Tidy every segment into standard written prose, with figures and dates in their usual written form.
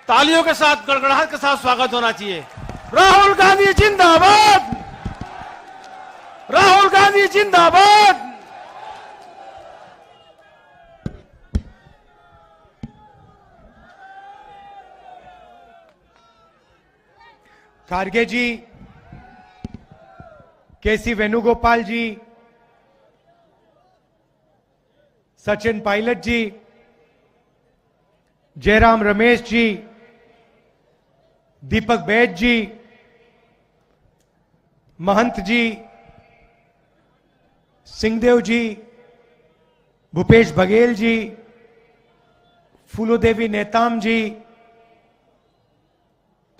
तालियों के साथ, गड़गड़ाहट के साथ स्वागत होना चाहिए। राहुल गांधी जिंदाबाद, राहुल गांधी जिंदाबाद। खारगे जी, केसी वेणुगोपाल जी, सचिन पायलट जी, जयराम रमेश जी, दीपक बैज जी, महंत जी, सिंहदेव जी, भूपेश बघेल जी, फूलोदेवी नेताम जी,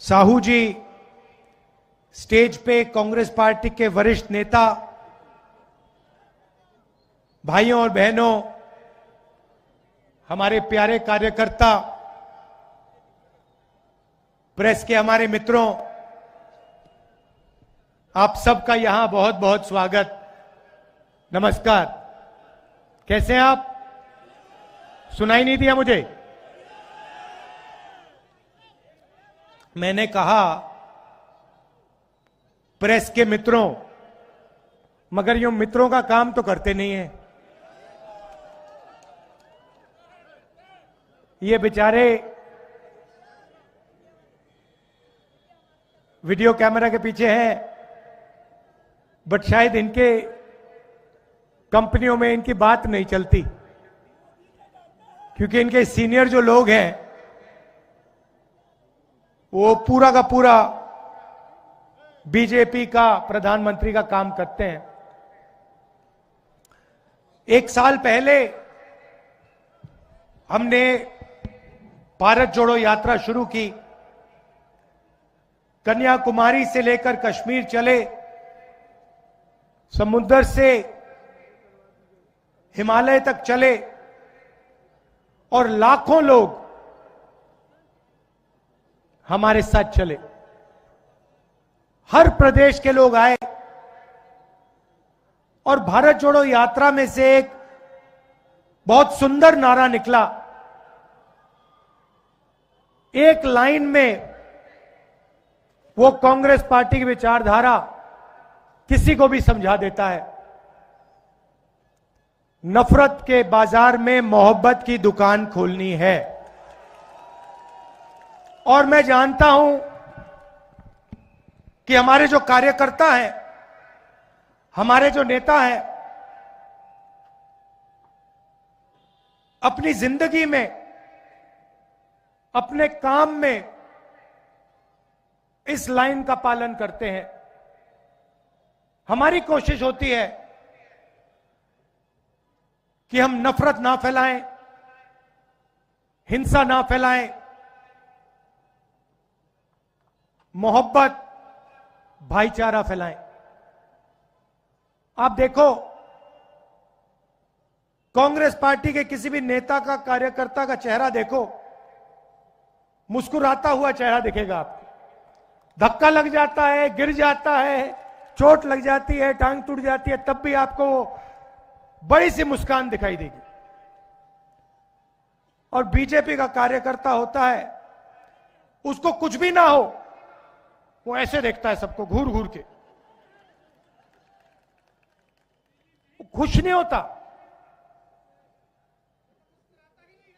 साहू जी, स्टेज पे कांग्रेस पार्टी के वरिष्ठ नेता, भाइयों और बहनों, हमारे प्यारे कार्यकर्ता, प्रेस के हमारे मित्रों, आप सबका यहां बहुत बहुत स्वागत। नमस्कार। कैसे हैं आप? सुनाई नहीं दिया मुझे? मैंने कहा प्रेस के मित्रों, मगर यूं मित्रों का काम तो करते नहीं है। ये बेचारे वीडियो कैमरा के पीछे हैं, बट शायद इनके कंपनियों में इनकी बात नहीं चलती, क्योंकि इनके सीनियर जो लोग हैं वो पूरा का पूरा बीजेपी का प्रधानमंत्री का काम करते हैं। एक साल पहले हमने भारत जोड़ो यात्रा शुरू की। कन्याकुमारी से लेकर कश्मीर चले, समुद्र से हिमालय तक चले और लाखों लोग हमारे साथ चले। हर प्रदेश के लोग आए और भारत जोड़ो यात्रा में से एक बहुत सुंदर नारा निकला। एक लाइन में वो कांग्रेस पार्टी की विचारधारा किसी को भी समझा देता है। नफरत के बाजार में मोहब्बत की दुकान खोलनी है। और मैं जानता हूं कि हमारे जो कार्यकर्ता हैं, हमारे जो नेता हैं, अपनी जिंदगी में, अपने काम में इस लाइन का पालन करते हैं। हमारी कोशिश होती है कि हम नफरत ना फैलाएं, हिंसा ना फैलाएं, मोहब्बत, भाईचारा फैलाएं। आप देखो, कांग्रेस पार्टी के किसी भी नेता का, कार्यकर्ता का चेहरा देखो, मुस्कुराता हुआ चेहरा दिखेगा आपको। धक्का लग जाता है, गिर जाता है, चोट लग जाती है, टांग टूट जाती है, तब भी आपको बड़ी सी मुस्कान दिखाई देगी। और बीजेपी का कार्यकर्ता होता है, उसको कुछ भी ना हो, वो ऐसे देखता है सबको घूर घूर के, वो खुश नहीं होता,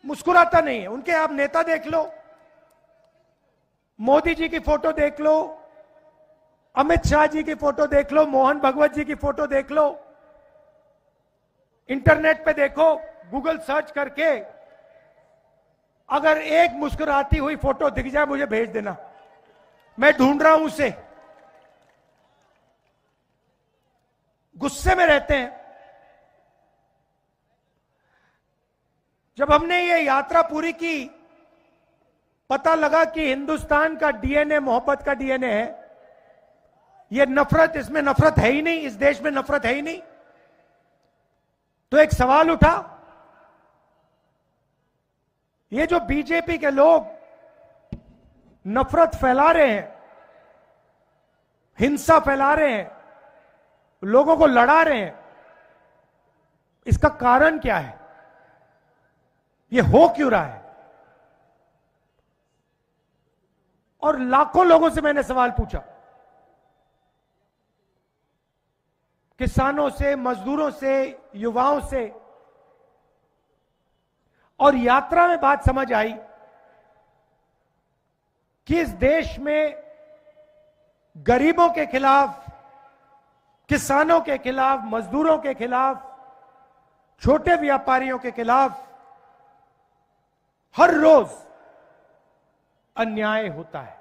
मुस्कुराता नहीं है। उनके आप नेता देख लो, मोदी जी की फोटो देख लो, अमित शाह जी की फोटो देख लो, मोहन भगवत जी की फोटो देख लो, इंटरनेट पे देखो, गूगल सर्च करके अगर एक मुस्कुराती हुई फोटो दिख जाए मुझे भेज देना, मैं ढूंढ रहा हूं उसे। गुस्से में रहते हैं। जब हमने ये यात्रा पूरी की, पता लगा कि हिंदुस्तान का डीएनए मोहब्बत का डीएनए है। ये नफरत, इसमें नफरत है ही नहीं, इस देश में नफरत है ही नहीं। तो एक सवाल उठा, ये जो बीजेपी के लोग नफरत फैला रहे हैं, हिंसा फैला रहे हैं, लोगों को लड़ा रहे हैं, इसका कारण क्या है? ये हो क्यों रहा है? और लाखों लोगों से मैंने सवाल पूछा, किसानों से, मजदूरों से, युवाओं से, और यात्रा में बात समझ आई कि इस देश में गरीबों के खिलाफ, किसानों के खिलाफ, मजदूरों के खिलाफ, छोटे व्यापारियों के खिलाफ हर रोज अन्याय होता है।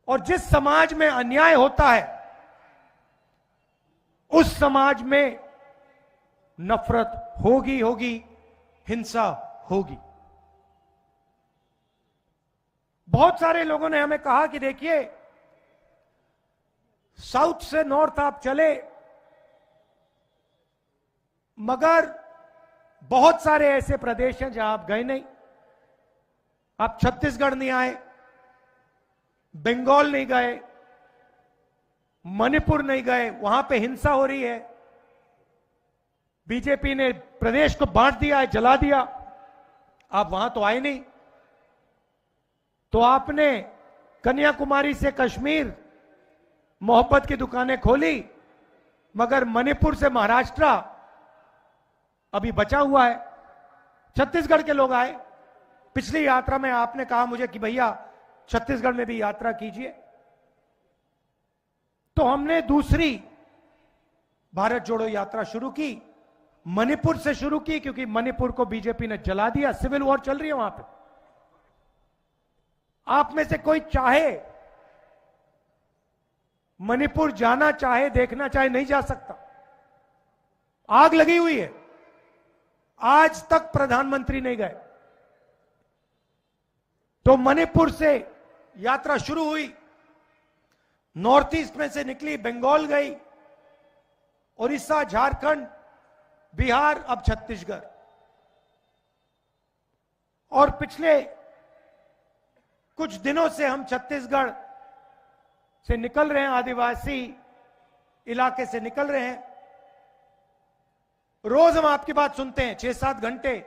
और जिस समाज में अन्याय होता है उस समाज में नफरत होगी, हिंसा होगी। बहुत सारे लोगों ने हमें कहा कि देखिए, साउथ से नॉर्थ आप चले, मगर बहुत सारे ऐसे प्रदेश हैं जहां आप गए नहीं। आप छत्तीसगढ़ नहीं आए, बंगाल नहीं गए, मणिपुर नहीं गए, वहां पे हिंसा हो रही है, बीजेपी ने प्रदेश को बांट दिया है, जला दिया, आप वहां तो आए नहीं। तो आपने कन्याकुमारी से कश्मीर मोहब्बत की दुकानें खोली, मगर मणिपुर से महाराष्ट्र अभी बचा हुआ है। छत्तीसगढ़ के लोग आए, पिछली यात्रा में आपने कहा मुझे कि भैया छत्तीसगढ़ में भी यात्रा कीजिए, तो हमने दूसरी भारत जोड़ो यात्रा शुरू की, मणिपुर से शुरू की, क्योंकि मणिपुर को बीजेपी ने जला दिया, सिविल वॉर चल रही है वहां पे। आप में से कोई चाहे मणिपुर जाना चाहे, देखना चाहे, नहीं जा सकता, आग लगी हुई है, आज तक प्रधानमंत्री नहीं गए। तो मणिपुर से यात्रा शुरू हुई, नॉर्थ ईस्ट में से निकली, बंगाल गई, उड़ीसा, झारखंड, बिहार, अब छत्तीसगढ़। और पिछले कुछ दिनों से हम छत्तीसगढ़ से निकल रहे हैं, आदिवासी इलाके से निकल रहे हैं। रोज हम आपकी बात सुनते हैं, 6-7 घंटे।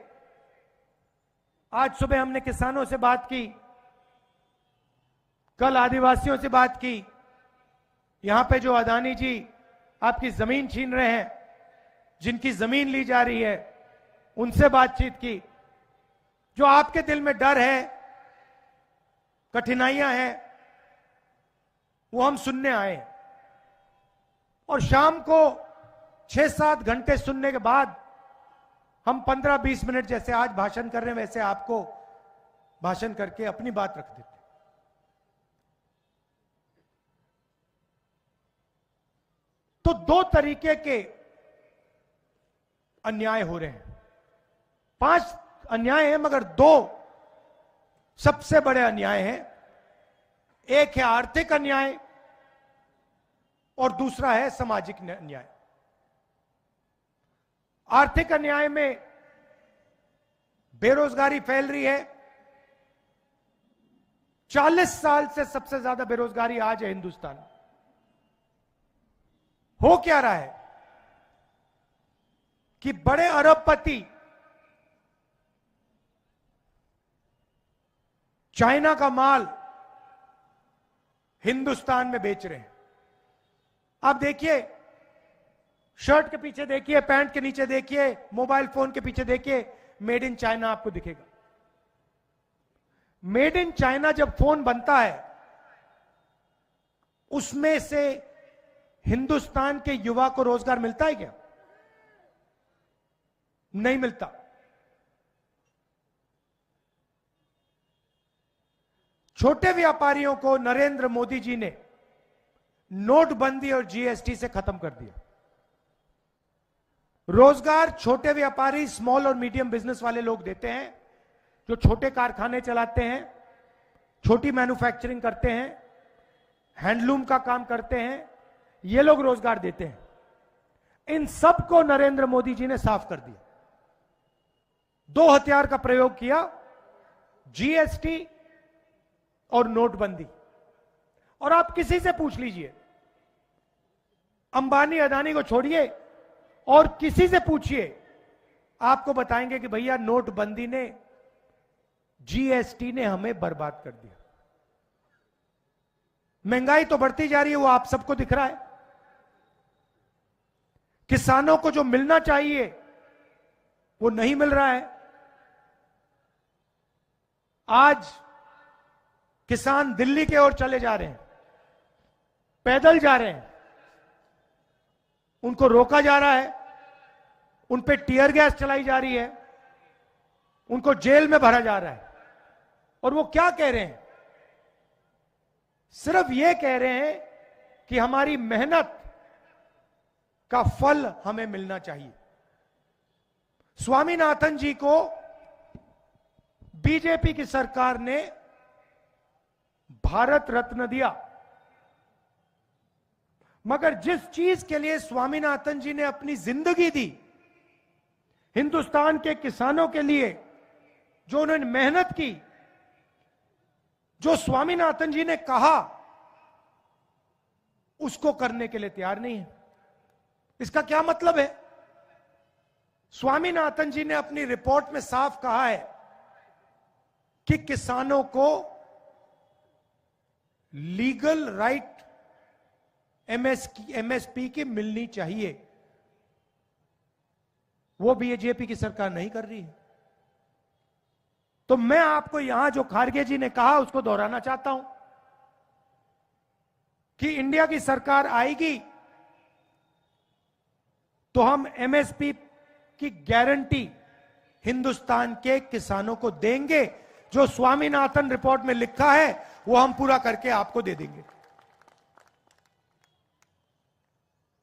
आज सुबह हमने किसानों से बात की, कल आदिवासियों से बात की, यहां पे जो अदानी जी आपकी जमीन छीन रहे हैं, जिनकी जमीन ली जा रही है, उनसे बातचीत की। जो आपके दिल में डर है, कठिनाइयां हैं, वो हम सुनने आए। और शाम को 6-7 घंटे सुनने के बाद हम 15-20 मिनट जैसे आज भाषण कर रहे हैं, वैसे आपको भाषण करके अपनी बात रख देते। तो 2 तरीके के अन्याय हो रहे हैं, 5 अन्याय हैं, मगर 2 सबसे बड़े अन्याय हैं। एक है आर्थिक अन्याय और दूसरा है सामाजिक अन्याय। आर्थिक अन्याय में बेरोजगारी फैल रही है, 40 साल से सबसे ज्यादा बेरोजगारी आज है हिंदुस्तान में। हो क्या रहा है कि बड़े अरबपति चाइना का माल हिंदुस्तान में बेच रहे हैं। आप देखिए, शर्ट के पीछे देखिए, पैंट के नीचे देखिए, मोबाइल फोन के पीछे देखिए, मेड इन चाइना आपको दिखेगा। मेड इन चाइना जब फोन बनता है, उसमें से हिंदुस्तान के युवा को रोजगार मिलता है क्या? नहीं मिलता। छोटे व्यापारियों को नरेंद्र मोदी जी ने नोटबंदी और जीएसटी से खत्म कर दिया। रोजगार छोटे व्यापारी, स्मॉल और मीडियम बिजनेस वाले लोग देते हैं, जो छोटे कारखाने चलाते हैं, छोटी मैन्युफैक्चरिंग करते हैं, हैंडलूम का काम करते हैं, ये लोग रोजगार देते हैं। इन सब को नरेंद्र मोदी जी ने साफ कर दिया। 2 हथियार का प्रयोग किया, जीएसटी और नोटबंदी। और आप किसी से पूछ लीजिए, अंबानी अदानी को छोड़िए और किसी से पूछिए, आपको बताएंगे कि भैया नोटबंदी ने जीएसटी ने हमें बर्बाद कर दिया। महंगाई तो बढ़ती जा रही है, वो आप सबको दिख रहा है। किसानों को जो मिलना चाहिए वो नहीं मिल रहा है। आज किसान दिल्ली की ओर चले जा रहे हैं, पैदल जा रहे हैं, उनको रोका जा रहा है, उन पे टीयर गैस चलाई जा रही है, उनको जेल में भरा जा रहा है। और वो क्या कह रहे हैं? सिर्फ ये कह रहे हैं कि हमारी मेहनत का फल हमें मिलना चाहिए। स्वामीनाथन जी को बीजेपी की सरकार ने भारत रत्न दिया, मगर जिस चीज के लिए स्वामीनाथन जी ने अपनी जिंदगी दी, हिंदुस्तान के किसानों के लिए जो उन्होंने मेहनत की, जो स्वामीनाथन जी ने कहा, उसको करने के लिए तैयार नहीं है। इसका क्या मतलब है? स्वामीनाथन जी ने अपनी रिपोर्ट में साफ कहा है कि किसानों को लीगल राइट एमएसपी की मिलनी चाहिए। वो बीजेपी की सरकार नहीं कर रही है। तो मैं आपको यहां जो खारगे जी ने कहा उसको दोहराना चाहता हूं कि इंडिया की सरकार आएगी तो हम एमएसपी की गारंटी हिंदुस्तान के किसानों को देंगे। जो स्वामीनाथन रिपोर्ट में लिखा है वो हम पूरा करके आपको दे देंगे।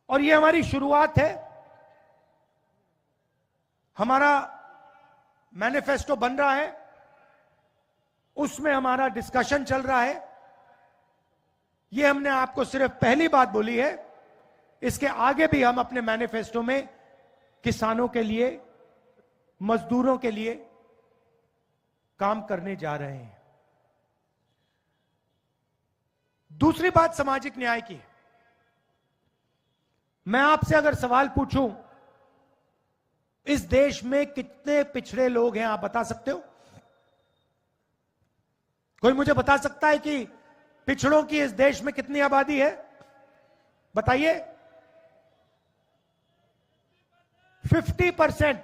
और ये हमारी शुरुआत है। हमारा मैनिफेस्टो बन रहा है, उसमें हमारा डिस्कशन चल रहा है। ये हमने आपको सिर्फ पहली बात बोली है। इसके आगे भी हम अपने मैनिफेस्टो में किसानों के लिए, मजदूरों के लिए काम करने जा रहे हैं। दूसरी बात सामाजिक न्याय की है। मैं आपसे अगर सवाल पूछूं, इस देश में कितने पिछड़े लोग हैं, आप बता सकते हो? कोई मुझे बता सकता है कि पिछड़ों की इस देश में कितनी आबादी है? बताइए। 50%।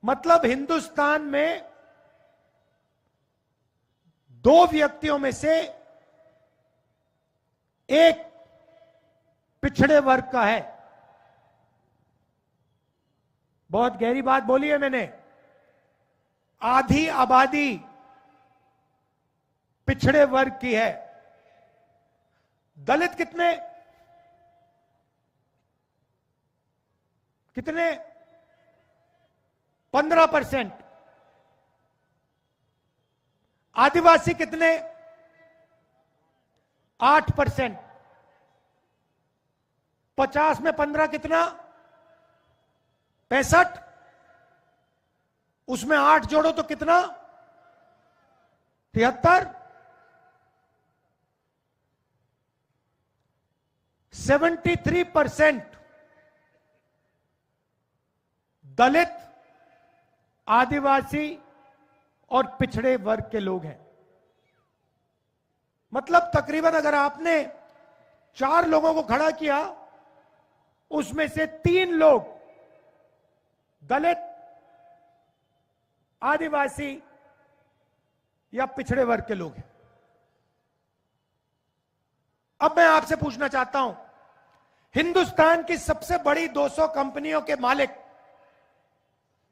मतलब हिंदुस्तान में 2 व्यक्तियों में से 1 पिछड़े वर्ग का है। बहुत गहरी बात बोली है मैंने। आधी आबादी पिछड़े वर्ग की है। दलित कितने? 15%। आदिवासी कितने? 8%। 50 में 15 कितना? 65। उसमें 8 जोड़ो तो कितना? 73। 73% दलित, आदिवासी और पिछड़े वर्ग के लोग हैं। मतलब तकरीबन अगर आपने 4 लोगों को खड़ा किया, उसमें से 3 लोग दलित, आदिवासी या पिछड़े वर्ग के लोग हैं। अब मैं आपसे पूछना चाहता हूं, हिंदुस्तान की सबसे बड़ी 200 कंपनियों के मालिक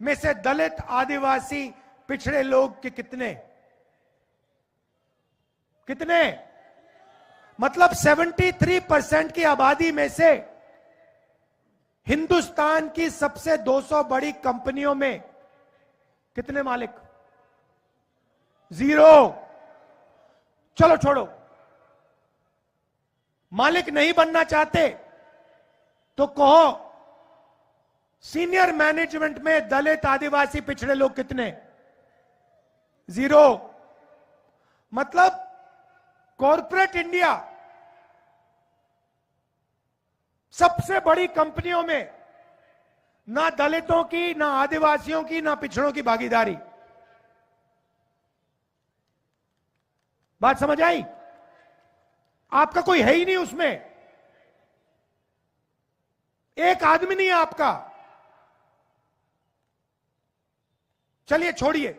में से दलित, आदिवासी, पिछड़े लोग के कितने? मतलब 73% की आबादी में से हिंदुस्तान की सबसे 200 बड़ी कंपनियों में कितने मालिक? 0। चलो छोड़ो, मालिक नहीं बनना चाहते तो कहो सीनियर मैनेजमेंट में दलित, आदिवासी, पिछड़े लोग कितने? 0। मतलब कॉर्पोरेट इंडिया सबसे बड़ी कंपनियों में ना दलितों की, ना आदिवासियों की, ना पिछड़ों की भागीदारी। बात समझ आई? आपका कोई है ही नहीं उसमें, एक आदमी नहीं है आपका। चलिए छोड़िए,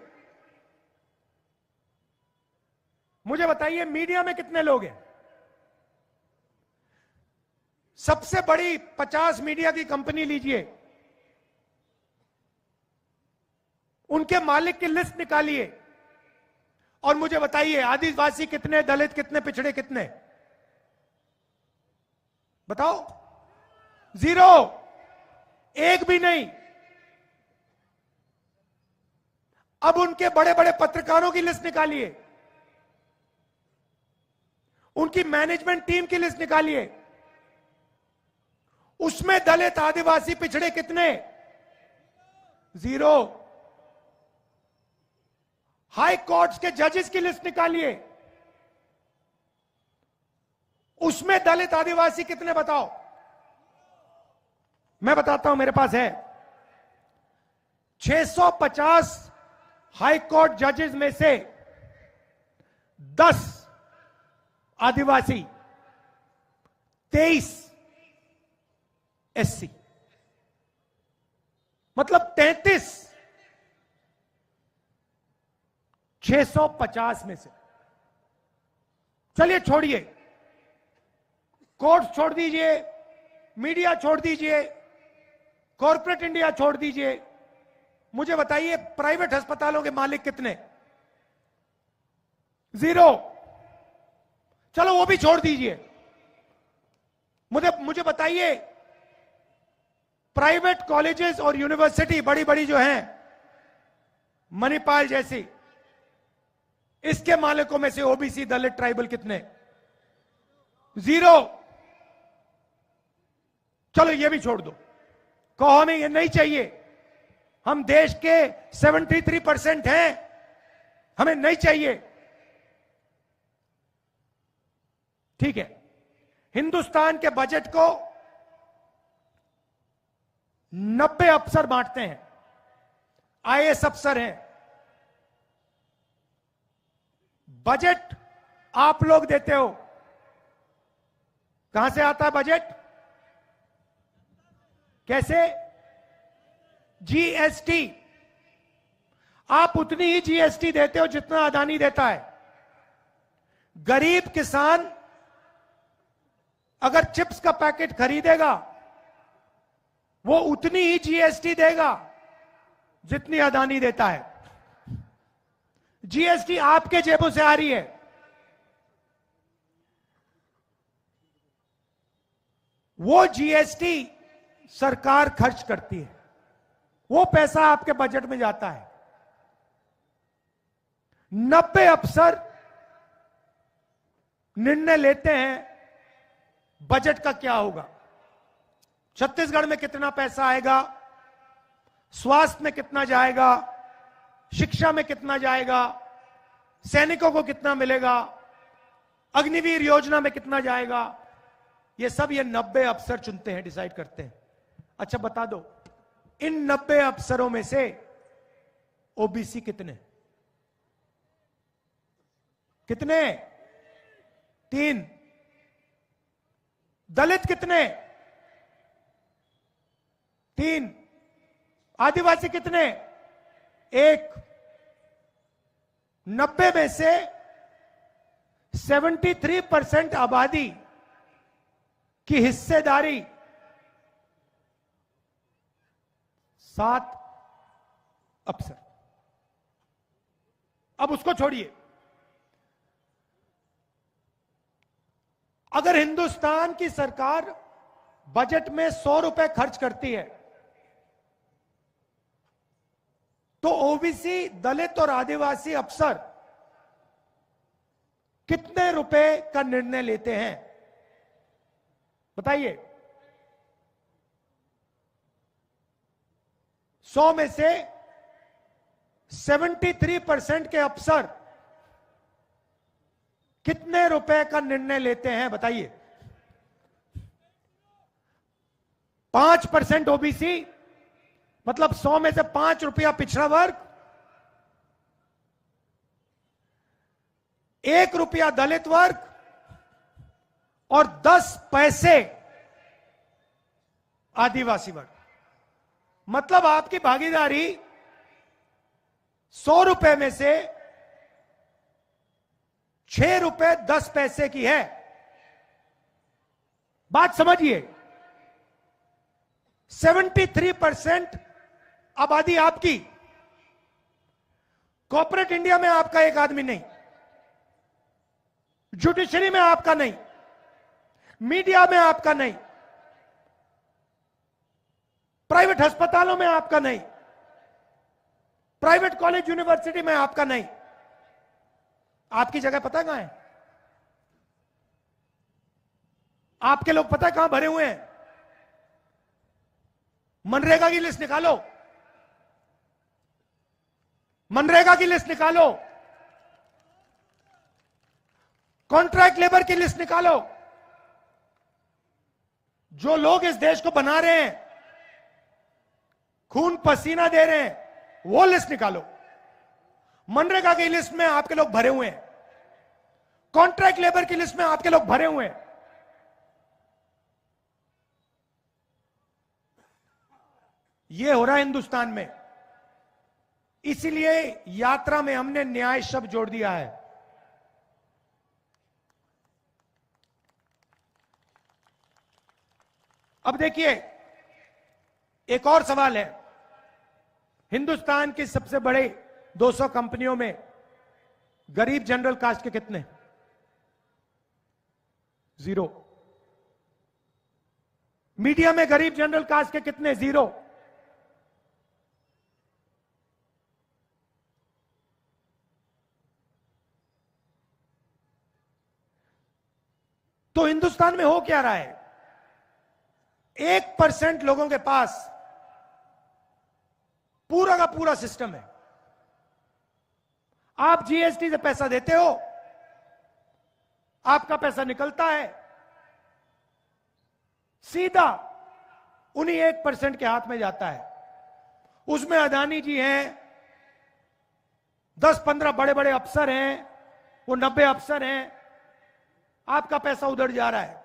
मुझे बताइए मीडिया में कितने लोग हैं? सबसे बड़ी 50 मीडिया की कंपनी लीजिए, उनके मालिक की लिस्ट निकालिए और मुझे बताइए आदिवासी कितने, दलित कितने, पिछड़े कितने? बताओ। जीरो, एक भी नहीं। अब उनके बड़े बड़े पत्रकारों की लिस्ट निकालिए, उनकी मैनेजमेंट टीम की लिस्ट निकालिए, उसमें दलित, आदिवासी, पिछड़े कितने? जीरो। हाई कोर्ट्स के जजेस की लिस्ट निकालिए, उसमें दलित, आदिवासी कितने? बताओ। मैं बताता हूं, मेरे पास है 650 हाई कोर्ट जजेस में से 10 आदिवासी, 23 एससी, मतलब 33 650 में से। चलिए छोड़िए, कोर्ट छोड़ दीजिए, मीडिया छोड़ दीजिए, कॉर्पोरेट इंडिया छोड़ दीजिए, मुझे बताइए प्राइवेट अस्पतालों के मालिक कितने? जीरो। चलो वो भी छोड़ दीजिए, मुझे बताइए प्राइवेट कॉलेजेस और यूनिवर्सिटी बड़ी बड़ी जो हैं, मणिपाल जैसी, इसके मालिकों में से ओबीसी, दलित, ट्राइबल कितने? जीरो। चलो ये भी छोड़ दो, कहो हमें ये नहीं चाहिए, हम देश के 73% हैं, हमें नहीं चाहिए। ठीक है, हिंदुस्तान के बजट को 90 अफसर बांटते हैं, आईएएस अफसर हैं। बजट आप लोग देते हो, कहां से आता है बजट? कैसे? जीएसटी। आप उतनी ही जीएसटी देते हो जितना अदानी देता है। गरीब किसान अगर चिप्स का पैकेट खरीदेगा, वो उतनी ही जीएसटी देगा जितनी अदानी देता है। जीएसटी आपके जेबों से आ रही है। वो जीएसटी सरकार खर्च करती है, वो पैसा आपके बजट में जाता है। 90 अफसर निर्णय लेते हैं बजट का क्या होगा, छत्तीसगढ़ में कितना पैसा आएगा, स्वास्थ्य में कितना जाएगा, शिक्षा में कितना जाएगा, सैनिकों को कितना मिलेगा, अग्निवीर योजना में कितना जाएगा, ये सब ये 90 अफसर चुनते हैं, डिसाइड करते हैं। अच्छा बता दो, इन 90 अफसरों में से ओबीसी कितने? कितने? 3। दलित कितने? 3। आदिवासी कितने? 1। 90 में से 73% आबादी की हिस्सेदारी 7 अफसर। अब उसको छोड़िए, अगर हिंदुस्तान की सरकार बजट में 100 रुपए खर्च करती है, तो ओबीसी, दलित और आदिवासी अफसर कितने रुपए का निर्णय लेते हैं? बताइए। 100 में से 73% के अफसर कितने रुपए का निर्णय लेते हैं? बताइए। 5% ओबीसी, मतलब 100 में से 5 रुपया पिछड़ा वर्ग, 1 रुपया दलित वर्ग और 10 पैसे आदिवासी वर्ग। मतलब आपकी भागीदारी 100 रुपए में से 6 रुपए 10 पैसे की है। बात समझिए, 73% आबादी आपकी। कॉर्पोरेट इंडिया में आपका एक आदमी नहीं, जुडिशरी में आपका नहीं, मीडिया में आपका नहीं, प्राइवेट अस्पतालों में आपका नहीं, प्राइवेट कॉलेज यूनिवर्सिटी में आपका नहीं। आपकी जगह पता है कहां है? आपके लोग पता है कहां भरे हुए हैं? मनरेगा की लिस्ट निकालो, मनरेगा की लिस्ट निकालो, कॉन्ट्रैक्ट लेबर की लिस्ट निकालो। जो लोग इस देश को बना रहे हैं, खून पसीना दे रहे हैं, वो लिस्ट निकालो। मनरेगा की लिस्ट में आपके लोग भरे हुए हैं, कॉन्ट्रैक्ट लेबर की लिस्ट में आपके लोग भरे हुए हैं। यह हो रहा है हिंदुस्तान में। इसीलिए यात्रा में हमने न्याय शब्द जोड़ दिया है। अब देखिए, एक और सवाल है। हिंदुस्तान की सबसे बड़े 200 कंपनियों में गरीब जनरल कास्ट के कितने? 0। मीडिया में गरीब जनरल कास्ट के कितने? 0। तो हिंदुस्तान में हो क्या रहा है? 1% लोगों के पास पूरा का पूरा सिस्टम है। आप जीएसटी से पैसा देते हो, आपका पैसा निकलता है, सीधा उन्हीं 1% के हाथ में जाता है। उसमें अदानी जी हैं, 10-15 बड़े बड़े अफसर हैं, वो 90 अफसर हैं। आपका पैसा उधर जा रहा है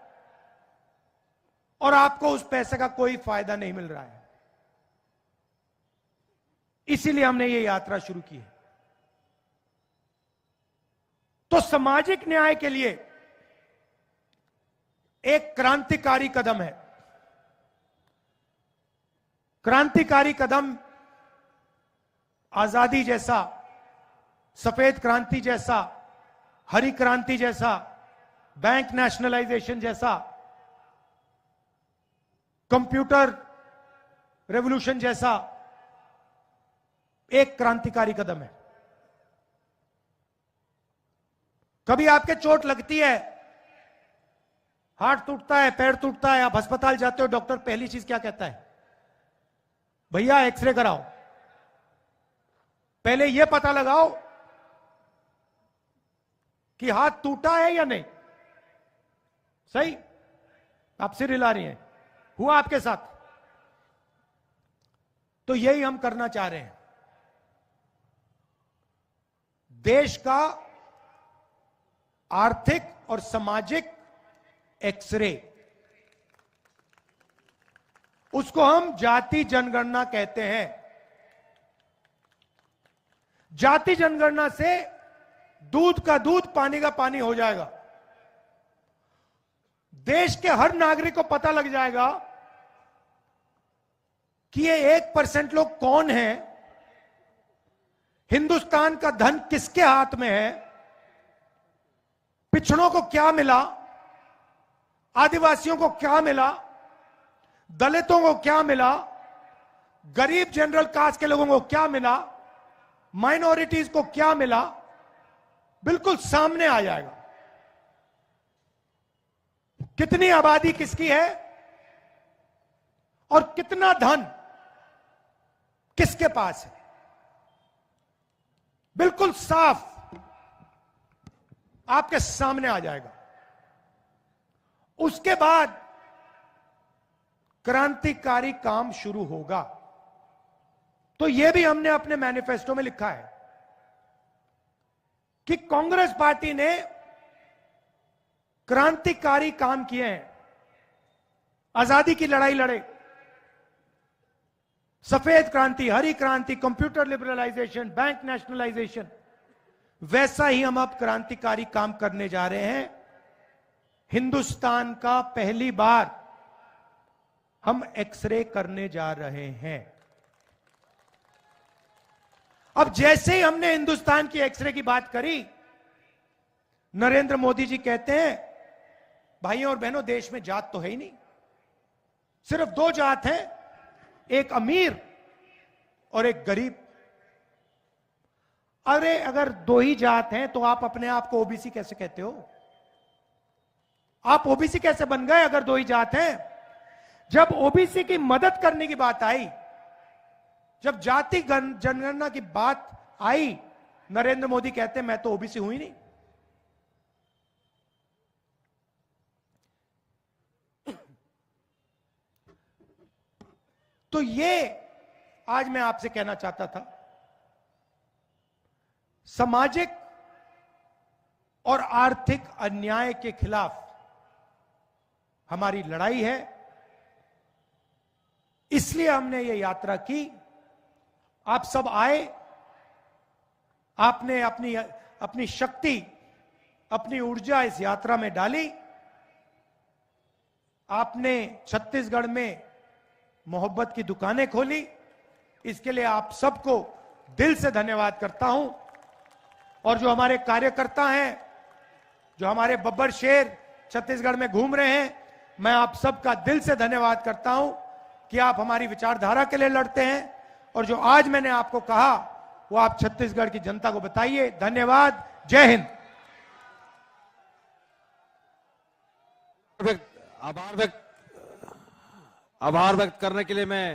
और आपको उस पैसे का कोई फायदा नहीं मिल रहा है। इसीलिए हमने ये यात्रा शुरू की है। तो सामाजिक न्याय के लिए एक क्रांतिकारी कदम है। क्रांतिकारी कदम आजादी जैसा, सफेद क्रांति जैसा, हरी क्रांति जैसा, बैंक नेशनलाइजेशन जैसा, कंप्यूटर रेवोल्यूशन जैसा एक क्रांतिकारी कदम है। कभी आपके चोट लगती है, हाथ टूटता है, पैर टूटता है, आप अस्पताल जाते हो, डॉक्टर पहली चीज क्या कहता है? भैया एक्सरे कराओ, पहले यह पता लगाओ कि हाथ टूटा है या नहीं। सही? आप सिर हिला रही हैं, हुआ आपके साथ? तो यही हम करना चाह रहे हैं। देश का आर्थिक और सामाजिक एक्सरे, उसको हम जाति जनगणना कहते हैं। जाति जनगणना से दूध का दूध, पानी का पानी हो जाएगा। देश के हर नागरिक को पता लग जाएगा कि ये 1% लोग कौन हैं, हिंदुस्तान का धन किसके हाथ में है, पिछड़ों को क्या मिला, आदिवासियों को क्या मिला, दलितों को क्या मिला, गरीब जनरल कास्ट के लोगों को क्या मिला, माइनॉरिटीज को क्या मिला, बिल्कुल सामने आ जाएगा। कितनी आबादी किसकी है और कितना धन किसके पास है, बिल्कुल साफ आपके सामने आ जाएगा। उसके बाद क्रांतिकारी काम शुरू होगा। तो यह भी हमने अपने मैनिफेस्टो में लिखा है कि कांग्रेस पार्टी ने क्रांतिकारी काम किए हैं, आजादी की लड़ाई लड़े, सफेद क्रांति, हरी क्रांति, कंप्यूटर लिबरलाइजेशन, बैंक नेशनलाइजेशन, वैसा ही हम अब क्रांतिकारी काम करने जा रहे हैं। हिंदुस्तान का पहली बार हम एक्सरे करने जा रहे हैं। अब जैसे ही हमने हिंदुस्तान की एक्सरे की बात करी, नरेंद्र मोदी जी कहते हैं, भाइयों और बहनों, देश में जात तो है ही नहीं, सिर्फ दो जात हैं, एक अमीर और एक गरीब। अरे अगर दो ही जात हैं तो आप अपने आप को ओबीसी कैसे कहते हो? आप ओबीसी कैसे बन गए अगर दो ही जात हैं? जब ओबीसी की मदद करने की बात आई, जब जाति जनगणना की बात आई, नरेंद्र मोदी कहते हैं मैं तो ओबीसी हूं ही नहीं। तो ये आज मैं आपसे कहना चाहता था, सामाजिक और आर्थिक अन्याय के खिलाफ हमारी लड़ाई है, इसलिए हमने ये यात्रा की। आप सब आए, आपने अपनी शक्ति, अपनी ऊर्जा इस यात्रा में डाली। आपने छत्तीसगढ़ में मोहब्बत की दुकानें खोली, इसके लिए आप सबको दिल से धन्यवाद करता हूं। और जो हमारे कार्यकर्ता हैं, जो हमारे बब्बर शेर छत्तीसगढ़ में घूम रहे हैं, मैं आप सबका दिल से धन्यवाद करता हूं कि आप हमारी विचारधारा के लिए लड़ते हैं। और जो आज मैंने आपको कहा वो आप छत्तीसगढ़ की जनता को बताइए। धन्यवाद। जय हिंद। आभार व्यक्त करने के लिए मैं